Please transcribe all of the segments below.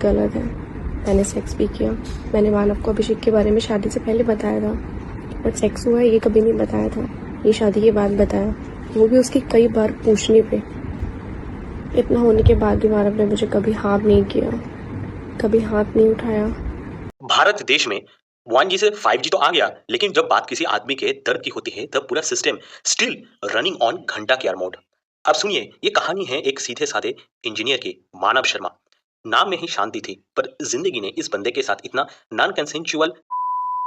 गलत है। मैंने सेक्स भी किया। मैंने मानव को अभिषेक के बारे में शादी से पहले बताया था, बट सेक्स हुआ है ये कभी नहीं बताया था। ये शादी के बाद बताया, वो भी उसकी कई बार पूछने पे। इतना होने के बाद भी मानव ने मुझे कभी हाथ नहीं किया, कभी हाथ नहीं उठाया। भारत देश में 1G से 5G तो आ गया, लेकिन जब बात किसी आदमी के दर्द की होती है तब पूरा सिस्टम स्टिल रनिंग ऑन घंटा केयर मोड। अब सुनिए, ये कहानी है एक सीधे साधे इंजीनियर की, मानव शर्मा। नाम में ही शांति थी, पर जिंदगी ने इस बंदे के साथ इतना नॉन कंसेंचुअल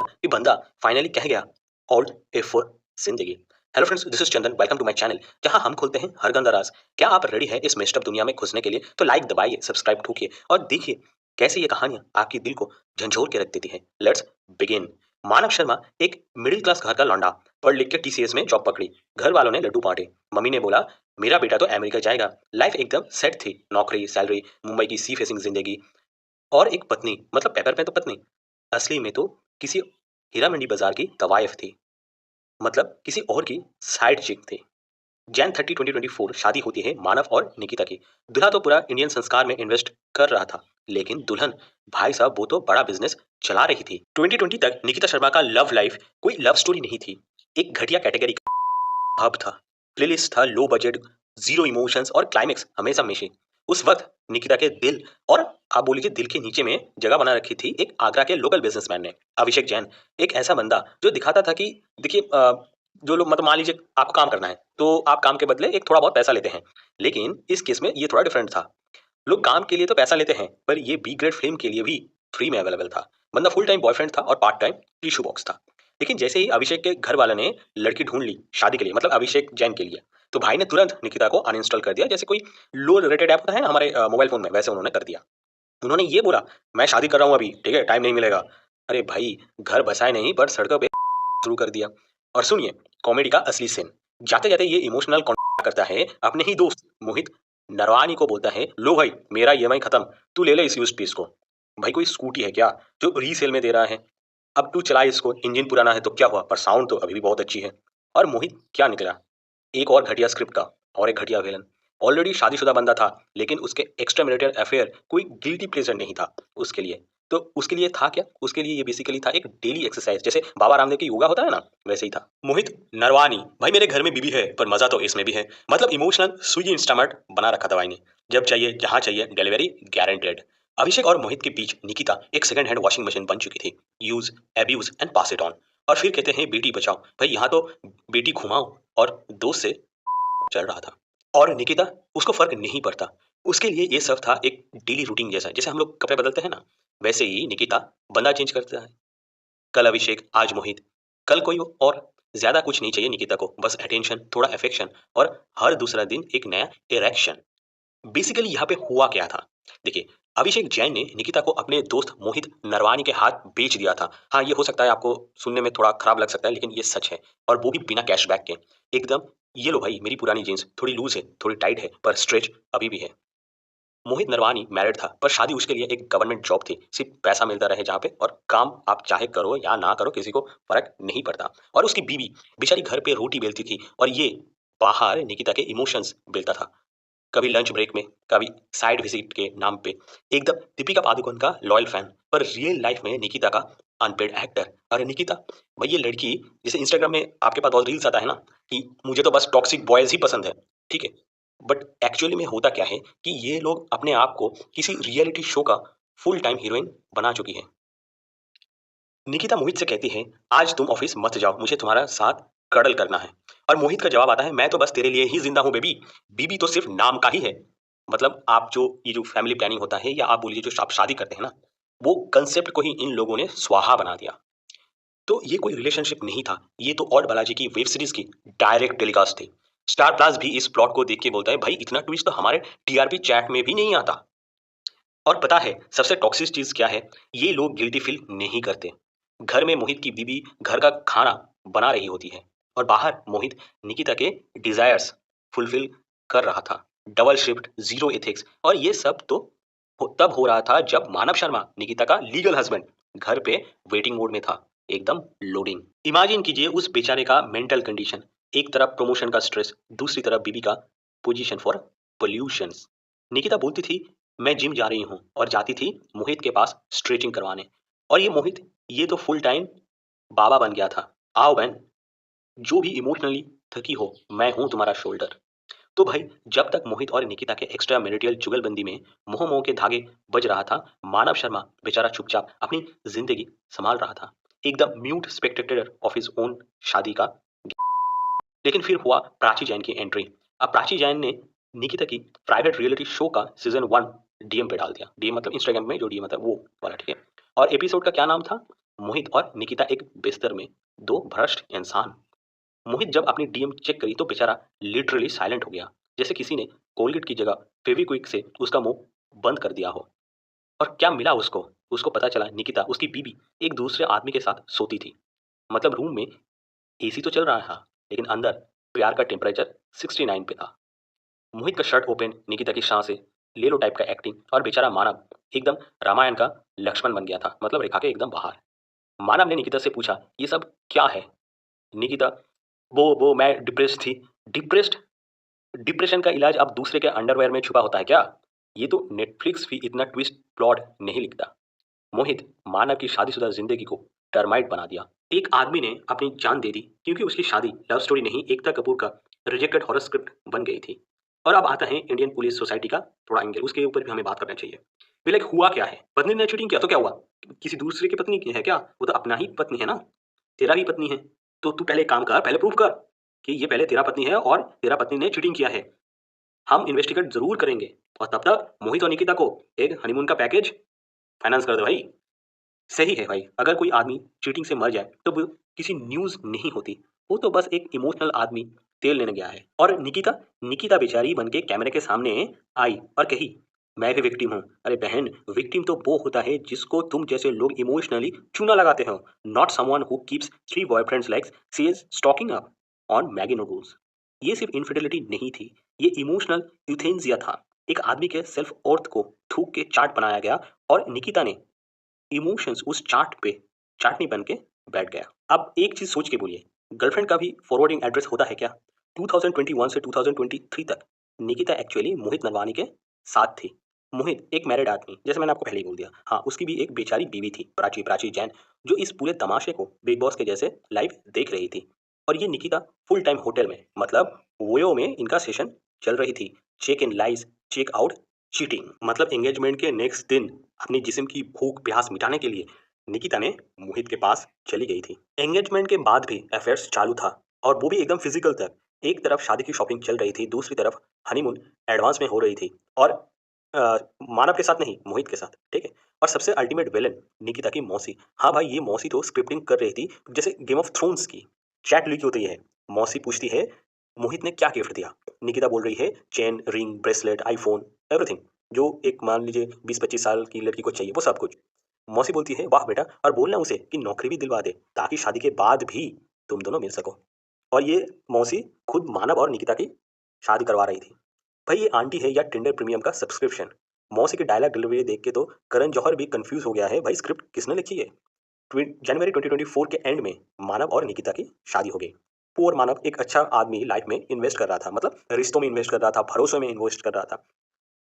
कि बंदा फाइनली कह गया ऑल ए फॉर जिंदगी। Hello friends, this is Chandan, welcome to my channel, जहां हम खोलते हैं हर गंदा राज। क्या आप रेडी हैं इस मेस्टअप दुनिया में घुसने के लिए? तो लाइक दबाइए, सब्सक्राइब ठोकिए और देखिए कैसे ये कहानियां आपके दिल को झंझोर के रख देती हैं। Let's begin. मानव शर्मा एक मिडिल क्लास घर का लौंडा, पढ़ लिख के टीसीएस में जॉब पकड़ी। घर वालों ने लड्डू बांटे। मम्मी ने बोला मेरा बेटा तो अमेरिका जाएगा। लाइफ एकदम सेट थी, नौकरी, सैलरी, मुंबई की सी फेसिंग जिंदगी और एक पत्नी, मतलब पेपर में तो पत्नी, असली में तो किसी हीरा मंडी बाजार की तवायफ थी, मतलब किसी और की साइड चिक थी। जैन 30 2024 शादी होती है मानव और निकिता की। दूल्हा तो पूरा इंडियन संस्कार में इन्वेस्ट कर रहा था, लेकिन दुल्हन, भाई साहब, वो तो बड़ा बिजनेस चला रही थी। 2020 तक निकिता शर्मा का लव लाइफ कोई लव स्टोरी नहीं थी, एक घटिया कैटेगरी का हब था। प्लेलिस्ट था लो बजट, जीरो इमोशंस और क्लाइमेक्स हमेशा मेशी। उस वक्त निकिता के दिल, और आप बोल लीजिए दिल के नीचे में जगह बना रखी थी एक आगरा के लोकल बिजनेसमैन ने, अभिषेक जैन। एक ऐसा बंदा जो दिखाता था कि देखिए, जो लोग, मतलब मान लीजिए आपको काम करना है तो आप काम के बदले एक थोड़ा बहुत पैसा लेते हैं, लेकिन इस केस में ये थोड़ा डिफरेंट था। लोग काम के लिए तो पैसा लेते हैं, पर ये बी ग्रेड फिल्म के लिए भी फ्री में अवेलेबल था। बंदा फुल टाइम बॉयफ्रेंड था और पार्ट टाइम टिश्यू बॉक्स था। लेकिन जैसे ही अभिषेक के घर वालों ने लड़की ढूंढ ली शादी के लिए, मतलब अभिषेक जैन के लिए, तो भाई ने तुरंत निकिता को अनइंस्टॉल कर दिया। जैसे कोई लो रेटेड ऐप होता है ना हमारे मोबाइल फोन में, वैसे उन्होंने कर दिया। उन्होंने ये बोला मैं शादी कर रहा हूँ अभी, ठीक है, टाइम नहीं मिलेगा। अरे भाई, घर बसाए नहीं पर सड़कों पे शुरू कर दिया। और सुनिए कॉमेडी का असली सीन। जाते जाते ये इमोशनल कॉन्टेक्ट करता है अपने ही दोस्त मोहित नरवानी को, बोलता है लो भाई मेरा ईएमआई खत्म, तू ले ले इस यूज पीस को। भाई कोई स्कूटी है क्या जो रीसेल में दे रहा है? अब तू चला इसको, इंजन पुराना है तो क्या हुआ, पर साउंड तो अभी भी बहुत अच्छी है। और मोहित क्या निकला, एक और घटिया स्क्रिप्ट का और एक घटिया विलन। ऑलरेडी शादीशुदा बंदा था, लेकिन उसके एक्स्ट्रा मैरिटल अफेयर कोई गिल्टी प्लेजर नहीं था उसके लिए। तो उसके लिए था क्या? उसके लिए ये बेसिकली था एक डेली एक्सरसाइज, जैसे बाबा रामदेव की योगा होता है ना, वैसे ही था। मोहित नरवानी, भाई मेरे घर में बीबी है पर मजा तो इसमें भी है। मतलब इमोशनल स्विगी इंस्टामार्ट बना रखा दवाई ने, जब चाहिए जहां चाहिए डिलीवरी गारंटेड। अभिषेक और मोहित के बीच निकिता एक सेकंड हैंड वॉशिंग मशीन बन चुकी थी। Use, abuse and pass it on. और फिर कहते हैं बेटी बचाओ, भाई यहाँ तो बेटी घुमाओ और दोस्त से चल रहा था। और निकिता, उसको फर्क नहीं पड़ता। उसके लिए ये सब था एक डेली रूटीन जैसा, जैसे हम लोग कपड़े बदलते हैं ना, वैसे ही निकिता बंदा चेंज करता है। कल अभिषेक, आज मोहित, कल कोई और। ज्यादा कुछ नहीं चाहिए निकिता को, बस अटेंशन, थोड़ा अफेक्शन और हर दूसरा दिन एक नया इरेक्शन। बेसिकली यहाँ पे हुआ क्या था, देखिए, अभिषेक जैन ने निकिता को अपने दोस्त मोहित नरवानी के हाथ बेच दिया था। हाँ, ये हो सकता है आपको सुनने में थोड़ा खराब लग सकता है, लेकिन ये सच है। और वो भी बिना कैशबैक के। एकदम, ये लो भाई मेरी पुरानी जीन्स, थोड़ी लूज है, थोड़ी टाइट है, पर स्ट्रेच अभी भी है। मोहित नरवानी मैरिड था, पर शादी उसके लिए एक गवर्नमेंट जॉब थी, सिर्फ पैसा मिलता रहे जहाँ पे, और काम आप चाहे करो या ना करो किसी को फर्क नहीं पड़ता। और उसकी बीवी बेचारी घर पे रोटी बेलती थी, और ये बाहर निकिता के इमोशंस बेलता था। कभी लंच ब्रेक में, कभी साइड विजिट के नाम पे। एकदम दीपिका पादुकोण का लॉयल फैन, पर रियल लाइफ में निकिता का अनपेड एक्टर। अरे निकिता, भाई ये लड़की, जैसे इंस्टाग्राम में आपके पास बहुत रील्स आता है ना कि मुझे तो बस टॉक्सिक बॉयज ही पसंद है, ठीक है, बट एक्चुअली में होता क्या है कि ये लोग अपने आप को किसी रियलिटी शो का फुल टाइम हीरोइन बना चुकी है। निकिता मोहित से कहती है आज तुम ऑफिस मत जाओ, मुझे तुम्हारा साथ कडल करना है। और मोहित का जवाब आता है मैं तो बस तेरे लिए ही जिंदा हूँ बेबी, बीबी तो सिर्फ नाम का ही है। मतलब आप जो ये जो फैमिली प्लानिंग होता है, या आप बोलिए जो आप शादी करते हैं ना, वो कंसेप्ट को ही इन लोगों ने स्वाहा बना दिया। तो ये कोई रिलेशनशिप नहीं था, ये तो और बालाजी की वेब सीरीज की डायरेक्ट टेलीकास्ट थी। स्टार प्लस भी इस प्लॉट को देख के बोलता है भाई इतना ट्विस्ट तो हमारे टीआरपी चैट में भी नहीं आता। और पता है सबसे टॉक्सिक चीज क्या है? ये लोग गिल्टी फील नहीं करते। घर में मोहित की बीवी घर का खाना बना रही होती है, और बाहर मोहित निकिता के डिजायर्स फुलफिल कर रहा था। डबल शिफ्ट, जीरो एथिक्स, और ये सब तो तब हो रहा था जब मानव शर्मा, निकिता का लीगल हस्बैंड, घर पे वेटिंग मोड में था, एकदम लोडिंग। इमेजिन कीजिए उस बेचारे का मेंटल कंडीशन। एक तरफ प्रमोशन का स्ट्रेस, दूसरी तरफ बीबी का पोजीशन फॉर पोल्यूशन। निकिता बोलती थी मैं जिम जा रही हूँ और जाती थी मोहित के पास स्ट्रेचिंग करवाने। और ये मोहित, ये तो फुल टाइम बाबा बन गया था। आओ बहन, जो भी इमोशनली थकी हो, मैं हूँ तुम्हारा शोल्डर। तो भाई, जब तक मोहित और निकिता के एक्स्ट्रा मैरिटल जुगलबंदी में मोह के धागे बज रहा था, मानव शर्मा बेचारा चुपचाप अपनी जिंदगी संभाल रहा था, एकदम mute Spectator of his own शादी का। लेकिन फिर हुआ प्राची जैन की एंट्री। अब प्राची जैन ने निकिता की प्राइवेट रियलिटी शो का सीजन 1 डीएम पे डाल दिया। डीएम मतलब इंस्टाग्राम में जो डीएम आता है वो वाला, ठीक है। और एपिसोड का क्या नाम था? मोहित और निकिता एक बिस्तर में, दो भ्रष्ट इंसान। मोहित जब अपनी डीएम चेक करी तो बेचारा लिटरली साइलेंट हो गया, जैसे किसी ने कोलगेट की जगह फेविक्विक से उसका मुंह बंद कर दिया हो। और क्या मिला उसको? उसको पता चला निकिता, उसकी बीबी, एक दूसरे आदमी के साथ सोती थी। मतलब रूम में एसी तो चल रहा था, लेकिन अंदर प्यार का टेम्परेचर 69 पे था। मोहित का शर्ट ओपन, निकिता की सांसें, ले लो टाइप का एक्टिंग, और बेचारा मानव एकदम रामायण का लक्ष्मण बन गया था, मतलब रेखा के एकदम बाहर। मानव ने निकिता से पूछा, ये सब क्या है? निकिता, वो मैं डिप्रेस थी। डिप्रेस्ड? डिप्रेशन का इलाज अब दूसरे के अंडरवेयर में छुपा होता है क्या? ये तो नेटफ्लिक्स भी इतना ट्विस्ट प्लॉट नहीं लिखता। मोहित, मानव की शादीशुदा जिंदगी को टर्माइट बना दिया। एक आदमी ने अपनी जान दे दी क्योंकि उसकी शादी लव स्टोरी नहीं, एकता कपूर का रिजेक्टेड हॉरर स्क्रिप्ट बन गई थी। और अब आता है इंडियन पुलिस सोसाइटी का थोड़ा एंगल, उसके ऊपर भी हमें बात करना चाहिए। भी लाइक हुआ क्या है? पत्नी ने चीटिंग किया तो क्या हुआ? किसी दूसरे की पत्नी की है क्या? वो तो अपना ही पत्नी है ना, तेरा ही पत्नी है। तो तू पहले एक काम कर, पहले प्रूव कर कि ये पहले तेरा पत्नी है और तेरा पत्नी ने चीटिंग किया है। हम इन्वेस्टिगेट जरूर करेंगे, और तब तक मोहित और निकिता को एक हनीमून का पैकेज फाइनेंस कर दे भाई। सही है भाई, अगर कोई आदमी चीटिंग से मर जाए तो वो किसी न्यूज़ नहीं होती, वो तो बस एक इमोशनल आदमी तेल लेने गया है। और निकिता, निकिता बेचारी बन के कैमरे के सामने आई और कही, मैं भी विक्टिम हूँ। अरे बहन, विक्टिम तो वो होता है जिसको तुम जैसे लोग इमोशनली चूना लगाते हो, not someone who keeps 3 boyfriends like she is stocking up on Maggi noodles. ये सिर्फ इनफिडेलिटी नहीं थी, ये इमोशनल यूथेन्सिया था। एक आदमी के सेल्फ वर्थ को थूक के चार्ट बनाया गया, और निकिता ने इमोशंस उस चार्ट पे चाटनी बन के बैठ गया। अब एक चीज सोच के बोलिए, गर्लफ्रेंड का भी फॉरवर्डिंग एड्रेस होता है क्या? 2021 से 2023 तक निकिता एक्चुअली मोहित नरवानी के साथ थी। मोहित एक मैरिड आदमी, जैसे मैंने आपको पहले ही बोल दिया। हाँ, उसकी भी एक बेचारी बीवी थी, प्राची, प्राची जैन, जो इस पूरे तमाशे को बिग बॉस के जैसे लाइव देख रही थी। और ये निकिता फुल टाइम होटल में, मतलब वोयो में इनका सेशन चल रही थी। Check in lies, check out cheating. मतलब एंगेजमेंट के नेक्स्ट दिन अपनी जिस्म की भूख प्यास मिटाने के लिए निकिता ने मोहित के पास चली गई थी। एंगेजमेंट के बाद भी अफेयर्स चालू था, और वो भी एकदम फिजिकल तक। एक तरफ शादी की शॉपिंग चल रही थी, दूसरी तरफ हनीमून एडवांस में हो रही थी। और मानव के साथ नहीं, मोहित के साथ, ठीक है। और सबसे अल्टीमेट विलन निकिता की मौसी। हाँ भाई, ये मौसी तो स्क्रिप्टिंग कर रही थी जैसे गेम ऑफ थ्रोन्स की। चैट लीक होती है, मौसी पूछती है, मोहित ने क्या गिफ्ट दिया? निकिता बोल रही है, chain, ring, bracelet, iPhone, everything, जो एक मान लीजिए 20-25 साल की लड़की को चाहिए, वो सब कुछ। मौसी बोलती है, वाह बेटा, और बोलना उसे कि नौकरी भी दिलवा दे ताकि शादी के बाद भी तुम दोनों मिल सको। और ये मौसी खुद मानव और निकिता की शादी करवा रही थी। भाई, ये आंटी है या टिंडर प्रीमियम का सब्सक्रिप्शन? मौसी की डायलॉग डिलीवरी देख के तो करण जौहर भी कंफ्यूज हो गया है, भाई स्क्रिप्ट किसने लिखी है? जनवरी 2024 के एंड में मानव और निकिता की शादी हो गई। पुअर मानव एक अच्छा आदमी लाइफ में इन्वेस्ट कर रहा था, मतलब रिश्तों में इन्वेस्ट कर रहा था, भरोसे में इन्वेस्ट कर रहा था।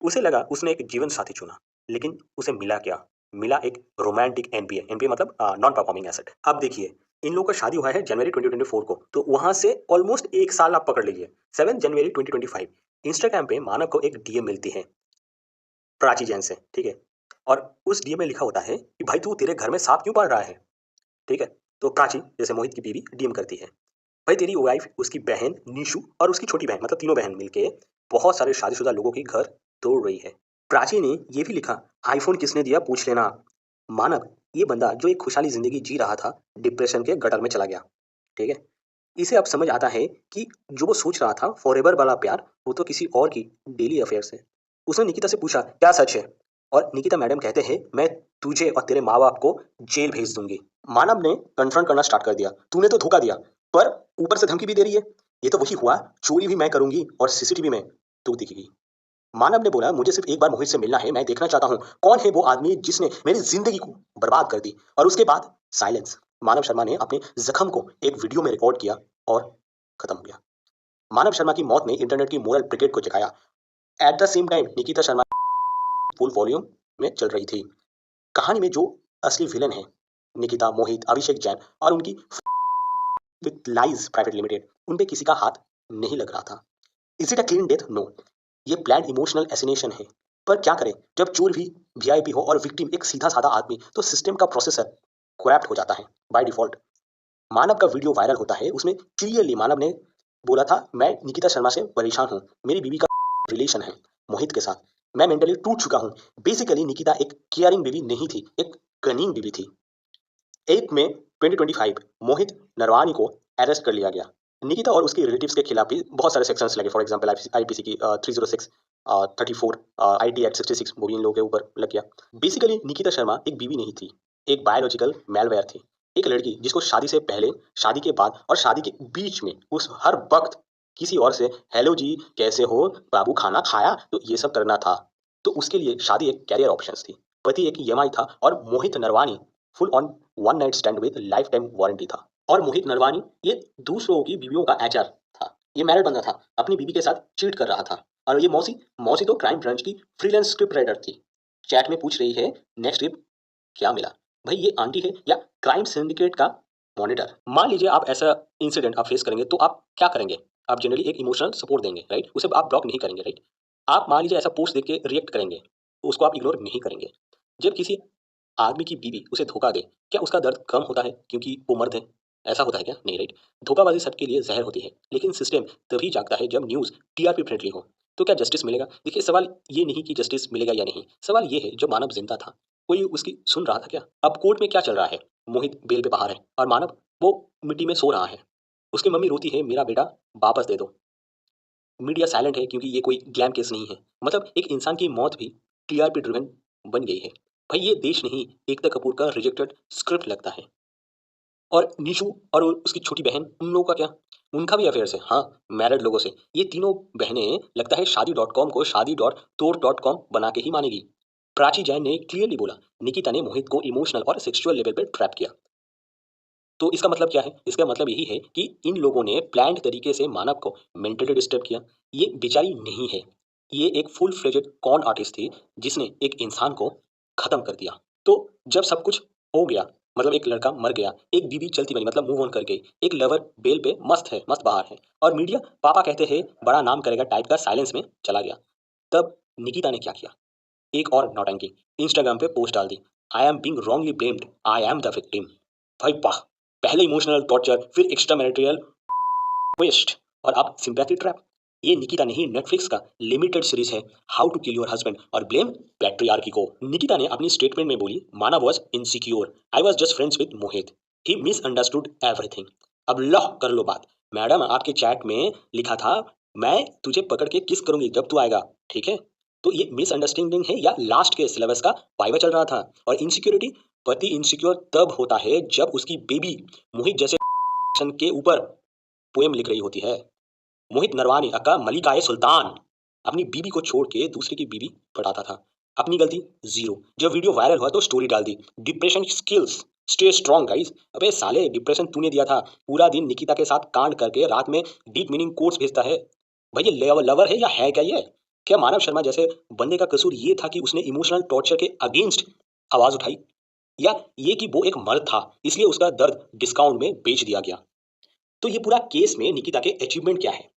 उसे लगा उसने एक जीवन साथी चुना, लेकिन उसे मिला क्या? मिला एक रोमांटिक एनपीए। एनपीए मतलब नॉन परफॉर्मिंग एसेट। अब देखिए, इन लोगों का शादी हुआ है जनवरी 2024 को, तो वहां से ऑलमोस्ट एक साल आप पकड़ लीजिए, 7 जनवरी 2025 इंस्टाग्राम पे मानव को एक डीएम मिलती है प्राची जैन से, ठीक है। और उस डीएम में लिखा होता है कि भाई तू तेरे घर में सांप क्यों पाल रहा है, ठीक है। तो प्राची, जैसे मोहित की बीवी, डीएम करती है, भाई तेरी वाइफ, उसकी बहन निशु और उसकी छोटी बहन, मतलब तीनों बहन मिलके बहुत सारे शादीशुदा लोगों की घर तोड़ रही है। प्राची ने ये भी लिखा, आईफोन किसने दिया पूछ लेना। मानव, ये बंदा जो एक खुशहाली जिंदगी जी रहा था, डिप्रेशन के गटर में चला गया, ठीक है। इसे अब समझ आता है कि जो वो सोच रहा था फॉरएवर वाला प्यार, वो तो किसी और की डेली अफेयर है। उसने निकिता से पूछा, क्या सच है? और निकिता मैडम कहते हैं, मैं तुझे और तेरे माँ बाप को जेल भेज दूंगी। मानव ने कन्फ्रंट करना स्टार्ट कर दिया, तूने तो धोखा दिया, पर ऊपर से धमकी भी दे रही है। ये तो वही हुआ, चोरी भी मैं करूंगी और सीसीटीवी में तू दिखेगी। मानव ने बोला, मुझे सिर्फ एक बार मोहित से मिलना है, मैं देखना चाहता हूँ कौन है वो आदमी जिसने मेरी जिंदगी को बर्बाद कर दी। और उसके बाद साइलेंस। मानव शर्मा ने अपने जख्म को एक वीडियो में रिकॉर्ड किया और खत्म हो गया। मानव शर्मा की मौत ने इंटरनेट की मोरल ब्रिगेड को जगाया। At the same time Nikita Sharma full volume में चल रही थी। कहानी में जो असली विलन है, निकिता, मोहित, अभिषेक जैन और उनकी विथ लाइज प्राइवेट लिमिटेड, उन पे किसी का हाथ नहीं लग रहा था। Is it a clean death? No, ये प्लान इमोशनल एसिनेशन है। पर क्या करें, जब चोर भी वीआईपी हो और विक्टिम एक सीधा साधा आदमी, तो सिस्टम का प्रोसेसर करप्ट हो जाता है बाय डिफॉल्ट। मानव का वीडियो वायरल होता है, उसमें क्लियरली मानव ने बोला था, मैं निकिता शर्मा से परेशान हूँ, मेरी बीवी का रिलेशन है मोहित के साथ, मैं मेंटली टूट चुका हूँ। बेसिकली निकिता एक केयरिंग बीवी नहीं थी, एक कनिंग बीवी थी। 8 मई 2025 मोहित नरवानी को अरेस्ट कर लिया गया। निकिता और उसके रिलेटिव्स के खिलाफ भी बहुत सारे सेक्शंस लगे। फॉर एग्जांपल आईपीसी की 306, 34, आईटी एक्ट 66, वो भी इन लोगों के ऊपर लग गया। बेसिकली निकिता शर्मा एक बीवी नहीं थी, एक बायोलॉजिकल मैलवेयर थी, एक लड़की जिसको शादी से पहले, शादी के बाद और शादी के बीच में उस हर वक्त किसी और से हेलो जी कैसे हो, बाबू खाना खाया, तो ये सब करना था। तो उसके लिए शादी एक कैरियर ऑप्शंस थी, पति एक ईएमआई था, और Mohit Narwani full on one night stand with life time warranty था। और मोहित नरवानी ये दूसरों की बीवियों का एचआर था, ये मैरिड बंदा था, अपनी बीवी के साथ चीट कर रहा था। और ये मौसी मौसी तो क्राइम ब्रांच की फ्रीलांस स्क्रिप्ट राइटर थी, चैट में पूछ रही है नेक्स्ट ट्रिप क्या मिला। भाई ये आंटी है या क्राइम सिंडिकेट का मॉनिटर? मान लीजिए आप ऐसा इंसिडेंट आप फेस करेंगे, तो आप क्या करेंगे? आप जनरली एक इमोशनल सपोर्ट देंगे, राइट? उसे आप ब्लॉक नहीं करेंगे, राइट? आप मान लीजिए ऐसा पोस्ट देख के रिएक्ट करेंगे, तो उसको आप इग्नोर नहीं करेंगे। जब किसी आदमी की बीवी उसे धोखा दे, क्या उसका दर्द कम होता है क्योंकि वो मर्द है? ऐसा होता है क्या? नहीं, राइट? धोखाबाजी सबके लिए जहर होती है, लेकिन सिस्टम तभी जागता है जब न्यूज़ टीआरपी फ्रेंडली हो। तो क्या जस्टिस मिलेगा? देखिए, सवाल ये नहीं कि जस्टिस मिलेगा या नहीं, सवाल ये है जो मानव जिंदा था, कोई उसकी सुन रहा था क्या? अब कोर्ट में क्या चल रहा है? मोहित बेल पे बाहर है और मानव वो मिट्टी में सो रहा है। उसकी मम्मी रोती है, मेरा बेटा वापस दे दो। मीडिया साइलेंट है क्योंकि ये कोई ग्लैम केस नहीं है। मतलब एक इंसान की मौत भी टीआरपी ड्रिवन बन गई है। भाई ये देश नहीं, एकता कपूर का रिजेक्टेड स्क्रिप्ट लगता है। और निशु और उसकी छोटी बहन, उन लोगों का क्या? उनका भी अफेयर्स है, हाँ, मैरिड लोगों से। ये तीनों बहनें लगता है शादी.com को शादी.तोड़.com बना के ही मानेगी। प्राची जैन ने क्लियरली बोला, निकिता ने मोहित को इमोशनल और सेक्सुअल लेवल पे ट्रैप किया। तो इसका मतलब क्या है? इसका मतलब यही है कि इन लोगों ने प्लान्ड तरीके से मानव को मेंटली डिस्टर्ब किया। ये बेचारी नहीं है, ये एक फुल फ्लेजेड कॉन आर्टिस्ट थी, जिसने एक इंसान को खत्म कर दिया। तो जब सब कुछ हो गया, मतलब एक लड़का मर गया, एक बीवी चलती बनी, मतलब मूव ऑन कर गई, एक लवर बेल पे मस्त है, मस्त बाहर है, और मीडिया पापा कहते हैं बड़ा नाम करेगा टाइप का साइलेंस में चला गया। तब निकिता ने क्या किया? एक और नौटंकी, इंस्टाग्राम पे पोस्ट डाल दी, I am being wrongly blamed, I am the victim. भाई वाह, पहले इमोशनल टॉर्चर, फिर एक्स्ट्रा मैटेरियल ट्विस्ट, और अब सिंपैथी ट्रैप। ये निकिता नहीं, नेटफ्लिक्स का लिमिटेड सीरीज है, how to kill your husband और ब्लेम पैट्रियार्की को। निकिता ने अपनी स्टेटमेंट में बोली, माना was insecure, I was just friends with Mohit, he misunderstood everything. अब लॉ कर लो बात। मैडम, आपके चैट में लिखा था, मैं तुझे पकड़ के किस करूंगी जब तू आएगा, ठीक है? तो ये मिसअंडरस्टैंडिंग है या लास्ट के सिलेबस का वाइवा चल रहा था? और इनसिक्योरिटी, पति इनसिक्योर तब होता है जब उसकी बेबी मोहित जैसे के ऊपर पोएम लिख रही होती है। मोहित नरवानी अक्का मलिकाए सुल्तान अपनी बीबी को छोड़ के दूसरे की बीबी पढ़ाता था। अपनी गलती जीरो। जब वीडियो वायरल हुआ तो स्टोरी डाल दी, depression skills stay strong guys. अबे साले, डिप्रेशन तूने दिया था, पूरा दिन निकिता के साथ कांड करके रात में डीप मीनिंग कोट्स भेजता है। भाई ये लवर है या है क्या ये? क्या मानव शर्मा जैसे बंदे का कसूर ये था कि उसने इमोशनल टॉर्चर के अगेंस्ट आवाज उठाई, या ये कि वो एक मर्द था इसलिए उसका दर्द डिस्काउंट में बेच दिया गया? तो ये पूरा केस में निकिता के अचीवमेंट क्या है?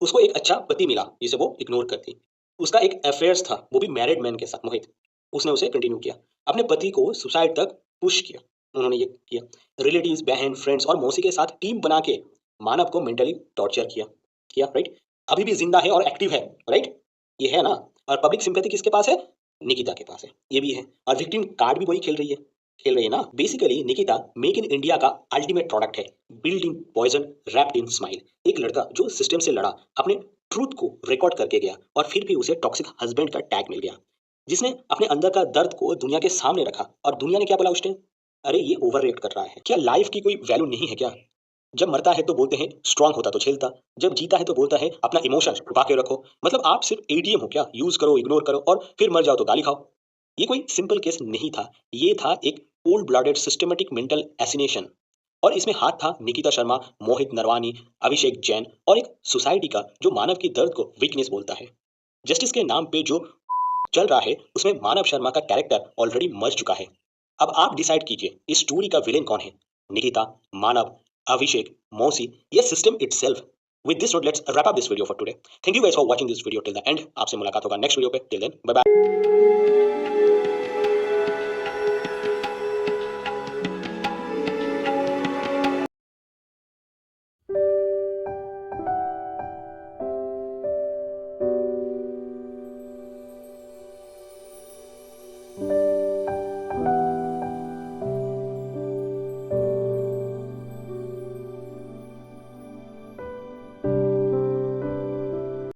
उसको एक अच्छा पति मिला जिसे वो इग्नोर करती। उसका एक अफेयर्स था, वो भी मैरिड मैन के साथ, मोहित। उसने उसे कंटिन्यू किया। अपने पति को सुसाइड तक पुश किया, उन्होंने ये किया। रिलेटिव्स, बहन, फ्रेंड्स और मौसी के साथ टीम बना के मानव को मेंटली टॉर्चर किया, राइट? अभी भी जिंदा है और एक्टिव है, राइट? ये है ना? और पब्लिक सिंपैथी किसके पास है? निकिता के पास है, ये भी है। और विक्टिम कार्ड भी वही खेल रही है ना। Basically Nikita make in India का अल्टीमेट प्रोडक्ट है, build in poison wrapped in smile. एक लड़का जो सिस्टम से लड़ा, अपने ट्रूथ को रिकॉर्ड करके गया, और फिर भी उसे टॉक्सिक हस्बैंड का टैग मिल गया, जिसने अपने अंदर का दर्द को दुनिया के सामने रखा। और दुनिया ने क्या बोला उस टाइम? अरे ये ओवर रेट कर रहा है। क्या लाइफ की कोई वैल्यू नहीं है क्या? जब मरता है तो बोलते हैं स्ट्रांग होता तो झेलता, जब जीता है तो बोलता है अपना इमोशन छुपा के रखो। मतलब आप सिर्फ एटीएम हो क्या? यूज करो, इग्नोर करो, और फिर मर जाओ तो गाली खाओ। ये कोई सिंपल केस नहीं था, ये था एक कोल्ड ब्लडेड सिस्टमेटिक मेंटल एसिनेशन। और इसमें हाथ था निकिता शर्मा, मोहित नरवानी, अभिषेक जैन, और एक सोसाइटी का जो मानव की दर्द को वीकनेस बोलता है। जस्टिस के नाम पे जो चल रहा है उसमें मानव शर्मा का कैरेक्टर ऑलरेडी मर चुका है। अब आप डिसाइड कीजिए इस स्टोरी का विलेन कौन है, निकिता, मानव, अभिषेक, मौसी या system itself. With this note let's wrap up this video for today. Thank you guys for watching this video till the end. आपसे मुलाकात होगा नेक्स्ट वीडियो पे। Till then bye bye.